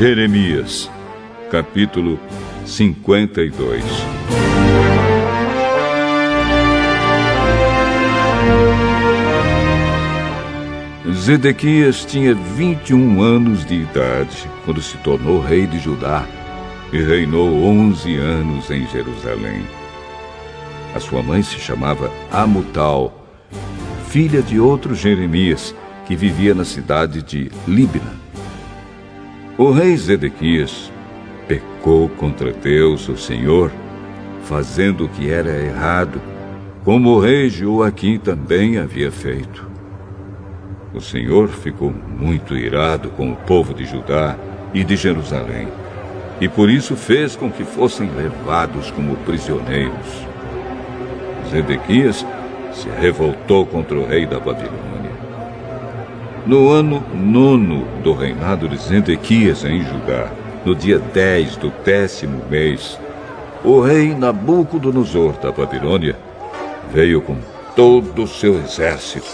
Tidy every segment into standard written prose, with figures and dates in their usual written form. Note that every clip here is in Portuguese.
Jeremias, capítulo 52. Zedequias tinha 21 anos de idade quando se tornou rei de Judá e reinou 11 anos em Jerusalém. A sua mãe se chamava Amutal, filha de outro Jeremias, que vivia na cidade de Libna. O rei Zedequias pecou contra Deus, o Senhor, fazendo o que era errado, como o rei Joaquim também havia feito. O Senhor ficou muito irado com o povo de Judá e de Jerusalém, e por isso fez com que fossem levados como prisioneiros. Zedequias se revoltou contra o rei da Babilônia. No ano 9 do reinado de Zedequias em Judá, no dia 10 do 10º mês, o rei Nabucodonosor da Babilônia veio com todo o seu exército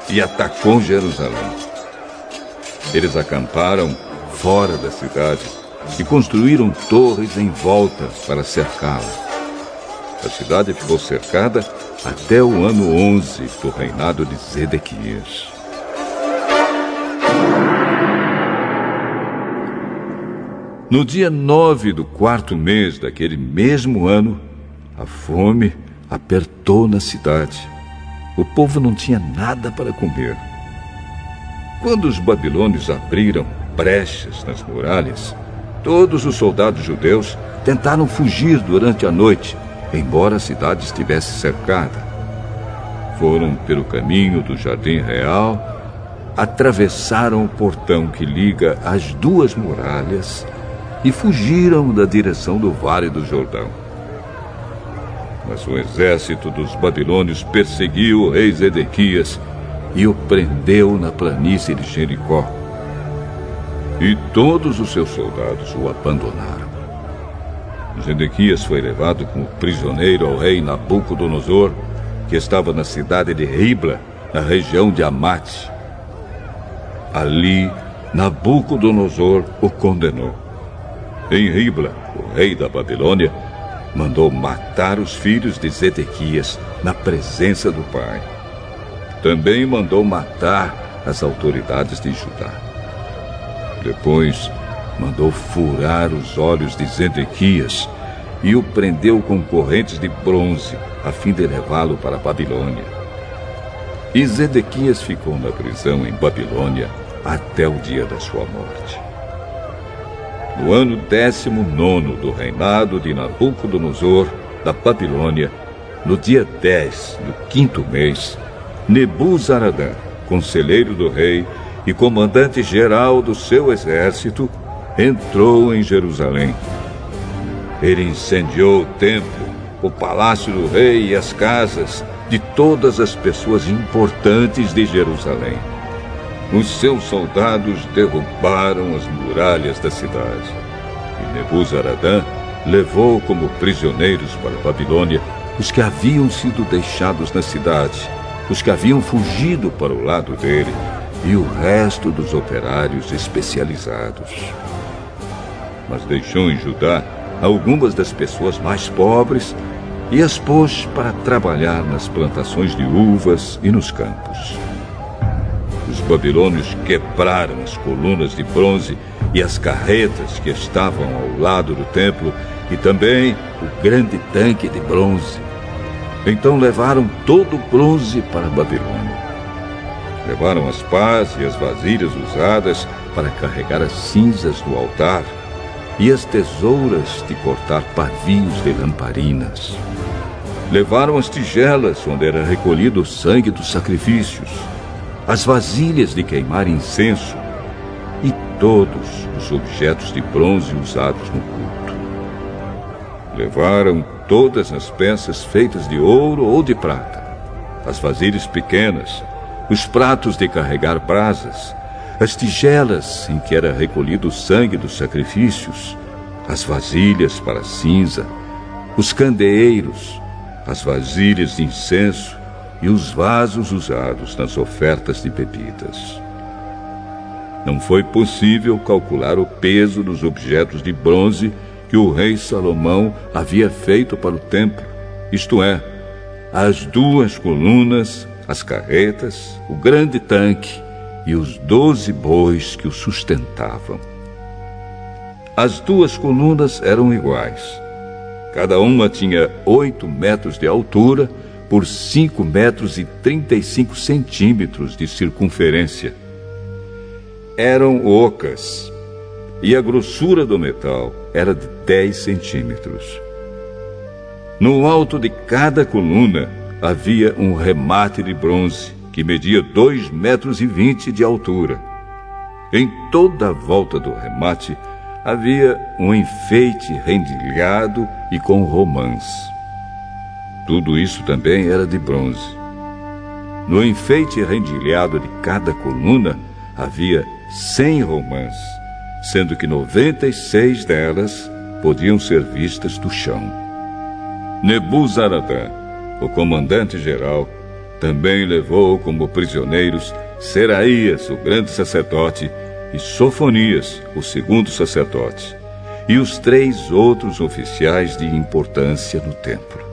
e atacou Jerusalém. Eles acamparam fora da cidade e construíram torres em volta para cercá-la. A cidade ficou cercada até o ano 11 do reinado de Zedequias. No dia 9 do 4º mês daquele mesmo ano, a fome apertou na cidade. O povo não tinha nada para comer. Quando os babilônios abriram brechas nas muralhas, todos os soldados judeus tentaram fugir durante a noite, embora a cidade estivesse cercada. Foram pelo caminho do Jardim Real, atravessaram o portão que liga as duas muralhas e fugiram da direção do Vale do Jordão. Mas o exército dos babilônios perseguiu o rei Zedequias e o prendeu na planície de Jericó. E todos os seus soldados o abandonaram. Zedequias foi levado como prisioneiro ao rei Nabucodonosor, que estava na cidade de Ribla, na região de Amate. Ali, Nabucodonosor o condenou. Em Ribla, o rei da Babilônia mandou matar os filhos de Zedequias na presença do pai. Também mandou matar as autoridades de Judá. Depois, mandou furar os olhos de Zedequias e o prendeu com correntes de bronze, a fim de levá-lo para a Babilônia. E Zedequias ficou na prisão em Babilônia até o dia da sua morte. No ano 19º do reinado de Nabucodonosor da Babilônia, no dia 10 do 5º mês, Nebuzaradã, conselheiro do rei e comandante-geral do seu exército, entrou em Jerusalém. Ele incendiou o templo, o palácio do rei e as casas de todas as pessoas importantes de Jerusalém. Os seus soldados derrubaram as muralhas da cidade. E Nebuzaradã levou como prisioneiros para a Babilônia os que haviam sido deixados na cidade, os que haviam fugido para o lado dele e o resto dos operários especializados. Mas deixou em Judá algumas das pessoas mais pobres e as pôs para trabalhar nas plantações de uvas e nos campos. Os babilônios quebraram as colunas de bronze e as carretas que estavam ao lado do templo e também o grande tanque de bronze. Então levaram todo o bronze para a Babilônia. Levaram as pás e as vasilhas usadas para carregar as cinzas do altar e as tesouras de cortar pavios de lamparinas. Levaram as tigelas onde era recolhido o sangue dos sacrifícios, as vasilhas de queimar incenso e todos os objetos de bronze usados no culto. Levaram todas as peças feitas de ouro ou de prata, as vasilhas pequenas, os pratos de carregar brasas, as tigelas em que era recolhido o sangue dos sacrifícios, as vasilhas para cinza, os candeeiros, as vasilhas de incenso e os vasos usados nas ofertas de bebidas. não foi possível calcular o peso dos objetos de bronze que o rei Salomão havia feito para o templo, isto é, as 2 colunas, as carretas, o grande tanque e os 12 bois que o sustentavam. As 2 colunas eram iguais. Cada uma tinha 8 metros de altura por 5 metros e 35 centímetros de circunferência. Eram ocas e a grossura do metal era de 10 centímetros. No alto de cada coluna havia um remate de bronze que media 2,20 metros de altura. Em toda a volta do remate havia um enfeite rendilhado e com romãs. Tudo isso também era de bronze. No enfeite rendilhado de cada coluna havia 100 romãs, sendo que 96 delas podiam ser vistas do chão. Nebuzaradã, o comandante-geral, também levou como prisioneiros Seraías, o grande sacerdote, e Sofonias, o segundo sacerdote, e os 3 outros oficiais de importância no templo.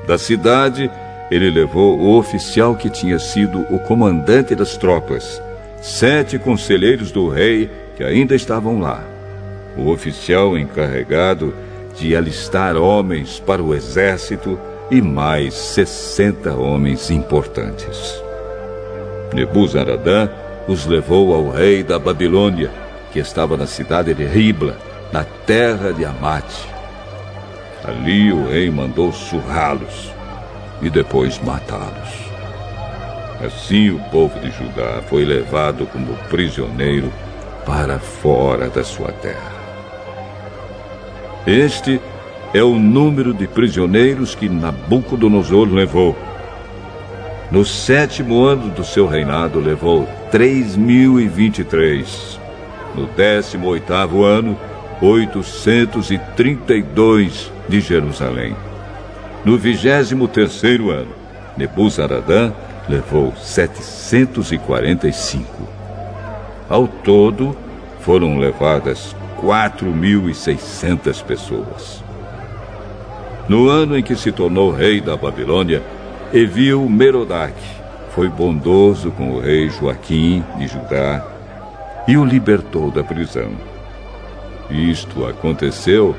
Da cidade, ele levou o oficial que tinha sido o comandante das tropas, 7 conselheiros do rei que ainda estavam lá, o oficial encarregado de alistar homens para o exército e mais 60 homens importantes. Nebuzaradã os levou ao rei da Babilônia, que estava na cidade de Ribla, na terra de Amate. Ali o rei mandou surrá-los e depois matá-los. Assim o povo de Judá foi levado como prisioneiro para fora da sua terra. Este é o número de prisioneiros que Nabucodonosor levou. No 7º ano do seu reinado, levou 3.023. No 18º ano, 832 de Jerusalém. No 23º ano, Nebuzaradã levou 745. Ao todo, foram levadas 4.600 pessoas. No ano em que se tornou rei da Babilônia, Evil-Merodach foi bondoso com o rei Joaquim de Judá e o libertou da prisão. Isto aconteceu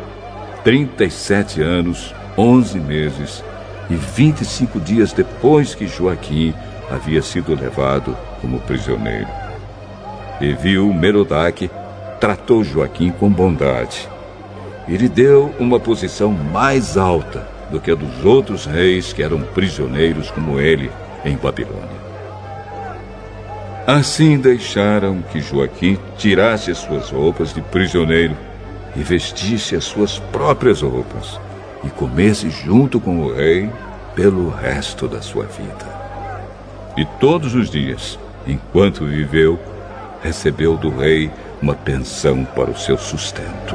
37 anos, 11 meses e 25 dias depois que Joaquim havia sido levado como prisioneiro. Evil-Merodach tratou Joaquim com bondade e lhe deu uma posição mais alta do que a dos outros reis que eram prisioneiros como ele em Babilônia. Assim deixaram que Joaquim tirasse as suas roupas de prisioneiro e vestisse as suas próprias roupas e comesse junto com o rei pelo resto da sua vida. E todos os dias, enquanto viveu, recebeu do rei uma pensão para o seu sustento.